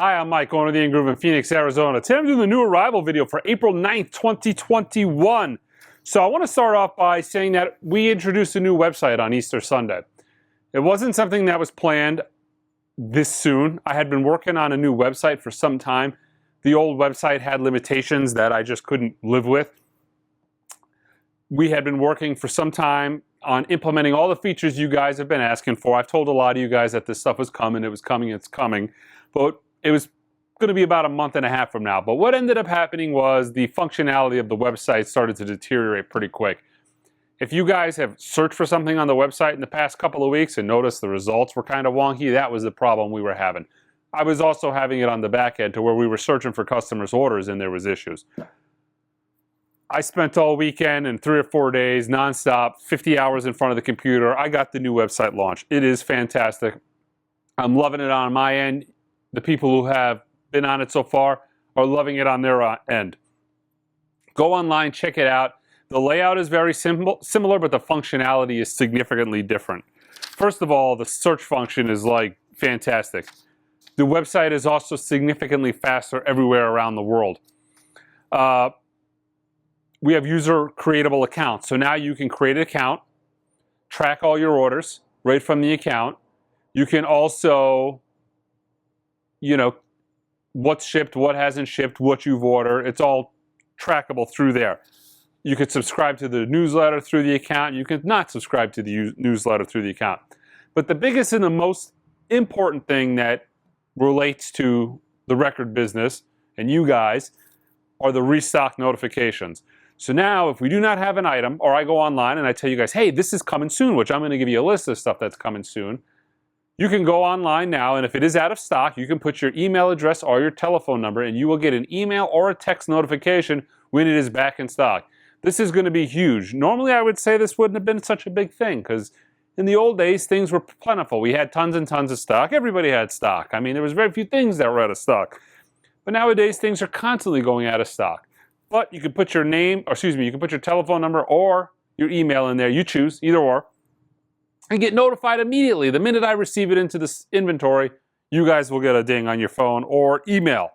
Hi, I'm Mike, owner of the In-Groove in Phoenix, Arizona. Today I'm doing the new arrival video for April 9th, 2021. So I want to start off by saying that we introduced a new website on Easter Sunday. It wasn't something that was planned this soon. I had been working on a new website for some time. The old website had limitations that I just couldn't live with. We had been working for some time on implementing all the features you guys have been asking for. I've told a lot of you guys that this stuff was coming, it was coming, it's coming. But it was going to be about a month and a half from now. But what ended up happening was the functionality of the website started to deteriorate pretty quick. If you guys have searched for something on the website in the past couple of weeks and noticed the results were kind of wonky, that was the problem we were having. I was also having it on the back end to where we were searching for customers' orders and there was issues. I spent all weekend and 3 or 4 days nonstop, 50 hours in front of the computer. I got the new website launched. It is fantastic. I'm loving it on my end. The people who have been on it so far are loving it on their end. Go online, check it out. The layout is very similar, but the functionality is significantly different. First of all, the search function is like fantastic. The website is also significantly faster everywhere around the world. We have user creatable accounts. So now you can create an account, track all your orders right from the account. You can also, what's shipped, what hasn't shipped, what you've ordered. It's all trackable through there. You can subscribe to the newsletter through the account. You can not subscribe to the newsletter through the account. But the biggest and the most important thing that relates to the record business and you guys are the restock notifications. So now if we do not have an item, or I go online and I tell you guys, hey, this is coming soon, which I'm going to give you a list of stuff that's coming soon. You can go online now, and if it is out of stock, you can put your email address or your telephone number, and you will get an email or a text notification when it is back in stock. This is going to be huge. Normally, I would say this wouldn't have been such a big thing, because in the old days, things were plentiful. We had tons and tons of stock. Everybody had stock. I mean, there was very few things that were out of stock. But nowadays, things are constantly going out of stock. But you can put your name, or excuse me, you can put your telephone number or your email in there. You choose, either or. And get notified immediately. The minute I receive it into this inventory, you guys will get a ding on your phone or email.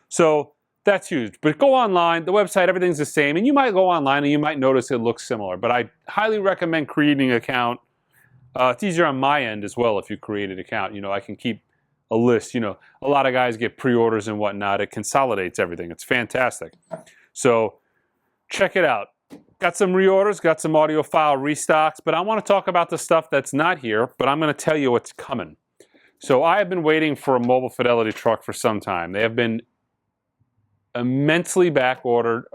So that's huge. But go online, the website, everything's the same. And you might go online and you might notice it looks similar. But I highly recommend creating an account. It's easier on my end as well if you create an account. I can keep a list. A lot of guys get pre-orders and whatnot. It consolidates everything. It's fantastic. So check it out. Got some reorders, got some audio file restocks, but I want to talk about the stuff that's not here, but I'm going to tell you what's coming. So I have been waiting for a mobile fidelity truck for some time. They have been immensely back ordered,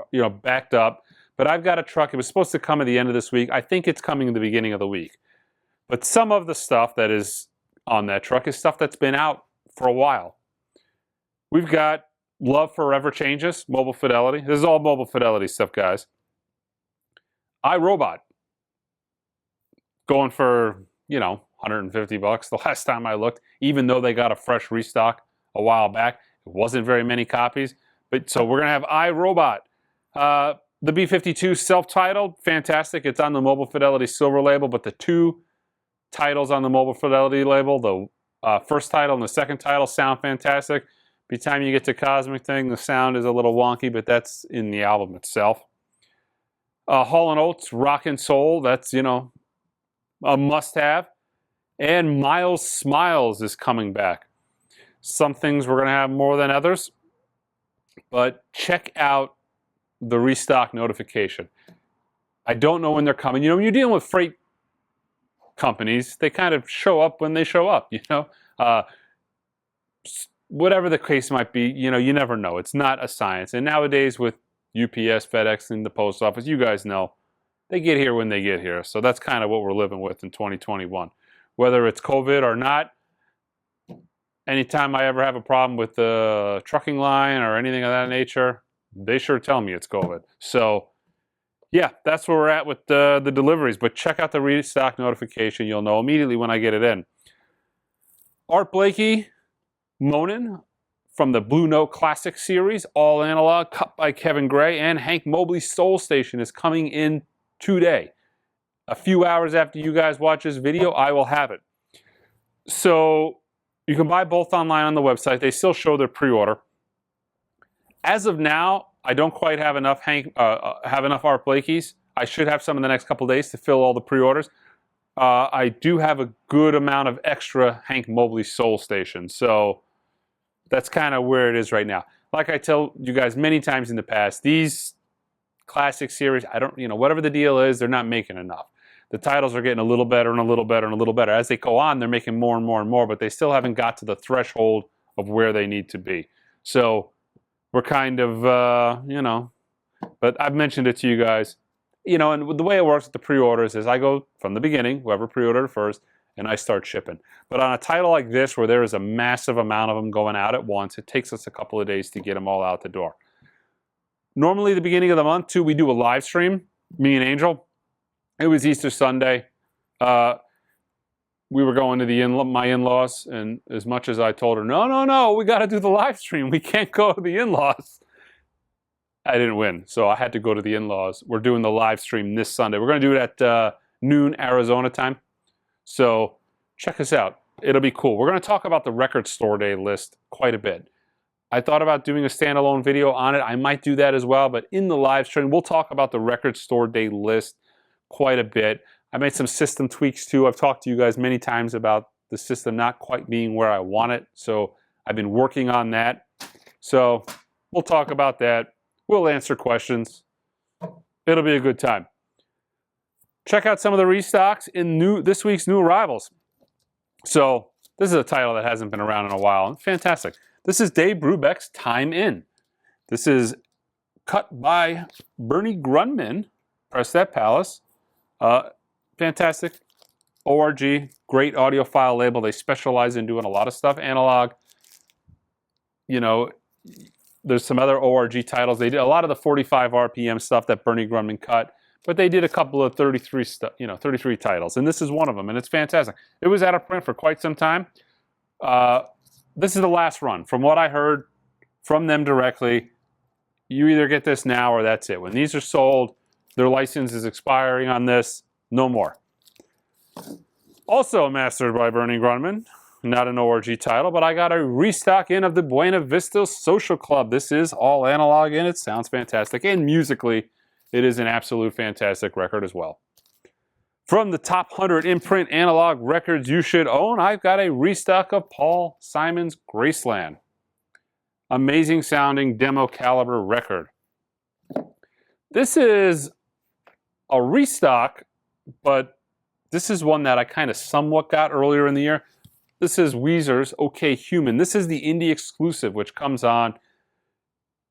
backed up, but I've got a truck. It was supposed to come at the end of this week. I think it's coming in the beginning of the week. But some of the stuff that is on that truck is stuff that's been out for a while. We've got Love Forever Changes, mobile fidelity. This is all mobile fidelity stuff, guys. iRobot, going for, 150 bucks the last time I looked, even though they got a fresh restock a while back. It wasn't very many copies. But so we're going to have iRobot. The B52 self-titled, fantastic. It's on the Mobile Fidelity Silver label, but the two titles on the Mobile Fidelity label, the first title and the second title, sound fantastic. By the time you get to Cosmic Thing, the sound is a little wonky, but that's in the album itself. Hall & Oates, Rockin' Soul, that's, a must-have. And Miles Smiles is coming back. Some things we're going to have more than others, but check out the restock notification. I don't know when they're coming. When you're dealing with freight companies, they kind of show up when they show up, whatever the case might be, you never know. It's not a science. And nowadays with UPS, FedEx, and the post office, you guys know, they get here when they get here. So that's kind of what we're living with in 2021. Whether it's COVID or not, anytime I ever have a problem with the trucking line or anything of that nature, they sure tell me it's COVID. So yeah, that's where we're at with the deliveries. But check out the restock notification. You'll know immediately when I get it in. Art Blakey, Monin from the Blue Note Classic series, all analog, cut by Kevin Gray, and Hank Mobley's Soul Station is coming in today. A few hours after you guys watch this video, I will have it. So You can buy both online on the website. They still show their pre-order. As of now, I don't quite have enough Art Blakeys. I should have some in the next couple days to fill all the pre-orders. I do have a good amount of extra Hank Mobley Soul Stations, so that's kind of where it is right now. Like I tell you guys many times in the past, these classic series, whatever the deal is, they're not making enough. The titles are getting a little better and a little better and a little better. As they go on, they're making more and more and more, but they still haven't got to the threshold of where they need to be. So we're kind of, but I've mentioned it to you guys. And the way it works with the pre-orders is I go from the beginning, whoever pre-ordered first, and I start shipping. But on a title like this, where there is a massive amount of them going out at once, it takes us a couple of days to get them all out the door. Normally, the beginning of the month, too, we do a live stream, me and Angel. It was Easter Sunday. We were going to my in-laws, and as much as I told her, no, we got to do the live stream. We can't go to the in-laws. I didn't win, so I had to go to the in-laws. We're doing the live stream this Sunday. We're going to do it at noon Arizona time. So check us out. It'll be cool. We're going to talk about the Record Store Day list quite a bit. I thought about doing a standalone video on it. I might do that as well, but in the live stream, we'll talk about the Record Store Day list quite a bit. I made some system tweaks too. I've talked to you guys many times about the system not quite being where I want it, so I've been working on that. So we'll talk about that. We'll answer questions. It'll be a good time. Check out some of the restocks in this week's new arrivals. So this is a title that hasn't been around in a while. Fantastic. This is Dave Brubeck's Time In. This is cut by Bernie Grunman, Prestat Palace. Fantastic. ORG, great audiophile label. They specialize in doing a lot of stuff analog. There's some other ORG titles. They did a lot of the 45 RPM stuff that Bernie Grunman cut, but they did a couple of 33 titles, and this is one of them, and it's fantastic. It was out of print for quite some time. This is the last run. From what I heard from them directly, you either get this now or that's it. When these are sold, their license is expiring on this. No more. Also mastered by Bernie Grunman. Not an ORG title, but I got a restock in of the Buena Vista Social Club. This is all analog and it sounds fantastic. And musically, it is an absolute fantastic record as well. From the top 100 imprint analog records you should own, I've got a restock of Paul Simon's Graceland. Amazing sounding demo caliber record. This is a restock, but this is one that I kind of somewhat got earlier in the year. This is Weezer's OK Human. This is the indie exclusive, which comes on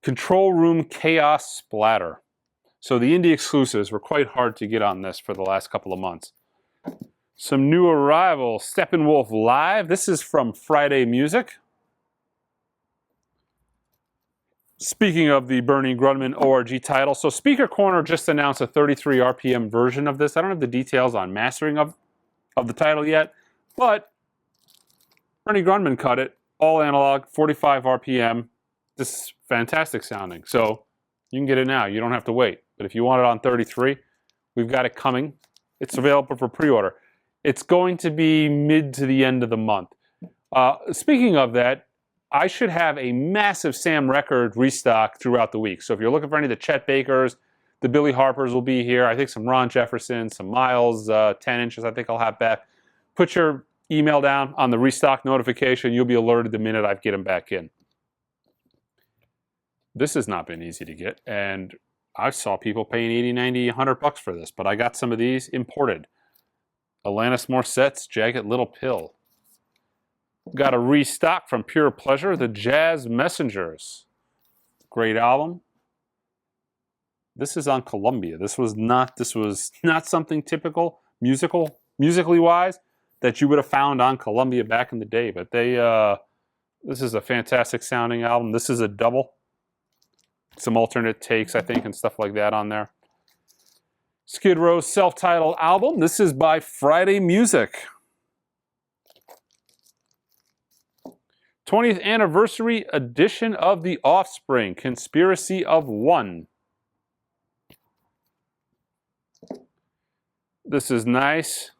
Control Room Chaos Splatter. So the indie exclusives were quite hard to get on this for the last couple of months. Some new arrival, Steppenwolf Live. This is from Friday Music. Speaking of the Bernie Grunman ORG title, so Speaker Corner just announced a 33 RPM version of this. I don't have the details on mastering of the title yet, but Bernie Grunman cut it, all analog, 45 RPM. This is fantastic sounding. So you can get it now. You don't have to wait. But if you want it on 33, we've got it coming. It's available for pre-order. It's going to be mid to the end of the month. Speaking of that, I should have a massive Sam record restock throughout the week. So if you're looking for any of the Chet Bakers, the Billy Harpers will be here. I think some Ron Jefferson, some Miles, 10 inches I think I'll have back. Put your email down on the restock notification. You'll be alerted the minute I get them back in. This has not been easy to get, and I saw people paying 80, 90, 100 bucks for this, but I got some of these imported. Alanis Morissette's Jagged Little Pill. Got a restock from Pure Pleasure, The Jazz Messengers. Great album. This is on Columbia. This was not something typical musically wise that you would have found on Columbia back in the day, but this is a fantastic sounding album. This is a double. Some alternate takes, I think, and stuff like that on there. Skid Row's self-titled album. This is by Friday Music. 20th anniversary edition of The Offspring, Conspiracy of One. This is nice.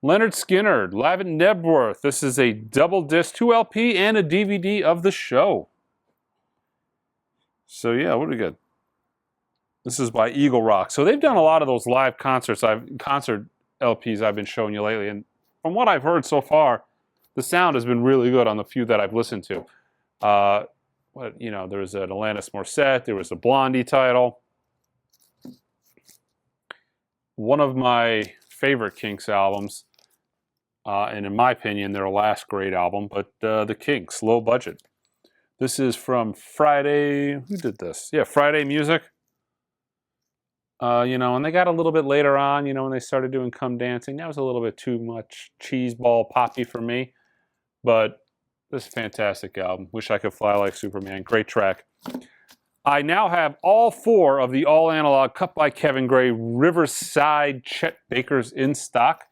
Leonard Skinner, Lavin Nebworth. This is a double disc, 2 LP, and a DVD of the show. So yeah, what do we got? This is by Eagle Rock. So they've done a lot of those live concerts, concert LPs I've been showing you lately. And from what I've heard so far, the sound has been really good on the few that I've listened to. There was an Alanis Morissette. There was a Blondie title. One of my favorite Kinks albums, and in my opinion, their last great album, but the Kinks, Low Budget. This is from Friday. Who did this? Yeah, Friday Music. And they got a little bit later on, when they started doing Come Dancing. That was a little bit too much cheeseball poppy for me. But this is a fantastic album. Wish I Could Fly Like Superman. Great track. I now have all 4 of the all analog cut by Kevin Gray Riverside Chet Bakers in stock.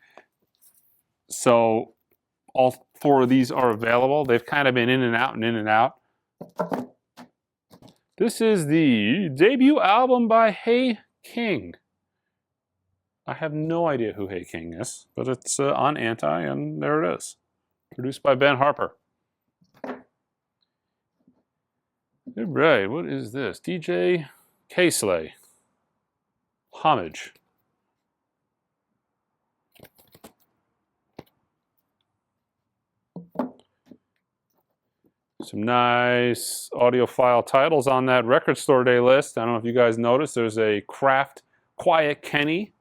So all 4 of these are available. They've kind of been in and out and in and out. This is the debut album by Hey King. I have no idea who Hey King is, but it's on Anti, and there it is. Produced by Ben Harper. All right, what is this? DJ K-Slay. Homage. Some nice audiophile titles on that Record Store Day list. I don't know if you guys noticed, there's a Kraft Quiet Kenny,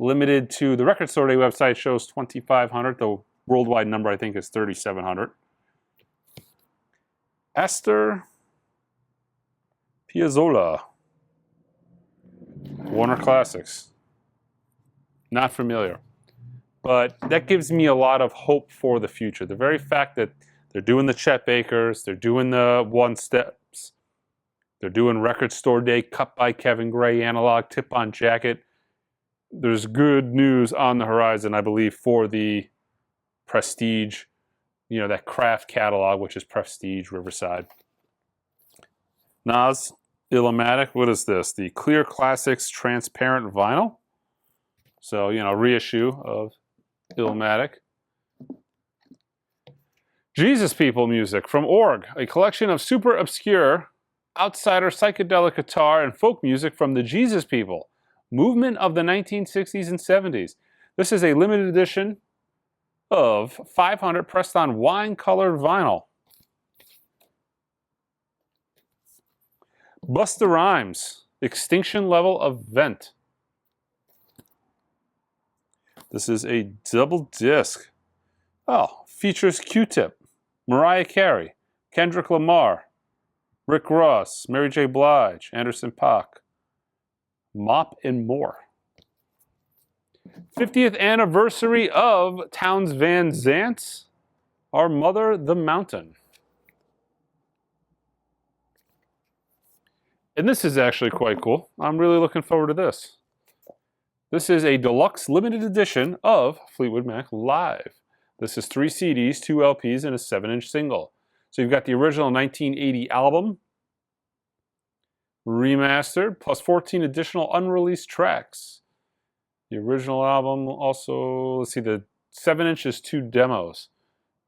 limited to the Record Store Day website shows 2,500. The worldwide number, I think, is 3,700. Esther Piazzolla, Warner Classics. Not familiar. But that gives me a lot of hope for the future. The very fact that they're doing the Chet Bakers, they're doing the One Steps, they're doing Record Store Day, cut by Kevin Gray, analog tip-on jacket. There's good news on the horizon, I believe, for the Prestige, that Kraft catalog, which is Prestige Riverside. Nas, Illmatic, what is this? The Clear Classics Transparent Vinyl. So, reissue of Illmatic. Jesus People music from Org, a collection of super obscure, outsider psychedelic guitar and folk music from the Jesus People movement of the 1960s and 70s. This is a limited edition of 500 pressed on wine-colored vinyl. Busta Rhymes, Extinction Level Event. This is a double disc. Oh, features Q-Tip, Mariah Carey, Kendrick Lamar, Rick Ross, Mary J. Blige, Anderson .Paak, Mop, and more. 50th anniversary of Townes Van Zant's Our Mother the Mountain. And this is actually quite cool. I'm really looking forward to this. This is a deluxe limited edition of Fleetwood Mac Live. This is 3 CDs, 2 LPs, and a 7-inch single. So you've got the original 1980 album, remastered, plus 14 additional unreleased tracks. The original album also, let's see, the 7-inch is 2 demos.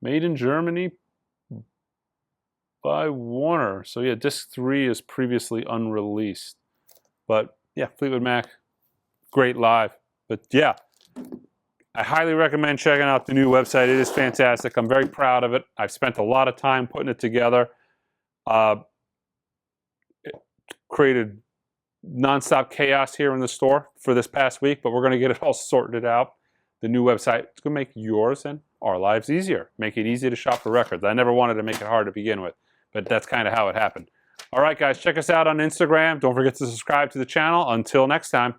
Made in Germany by Warner. So yeah, disc 3 is previously unreleased. But yeah, Fleetwood Mac, great live. But yeah, I highly recommend checking out the new website. It is fantastic. I'm very proud of it. I've spent a lot of time putting it together. It created nonstop chaos here in the store for this past week, but we're going to get it all sorted out. The new website is going to make yours and our lives easier. Make it easy to shop for records. I never wanted to make it hard to begin with, but that's kind of how it happened. All right, guys, check us out on Instagram. Don't forget to subscribe to the channel. Until next time.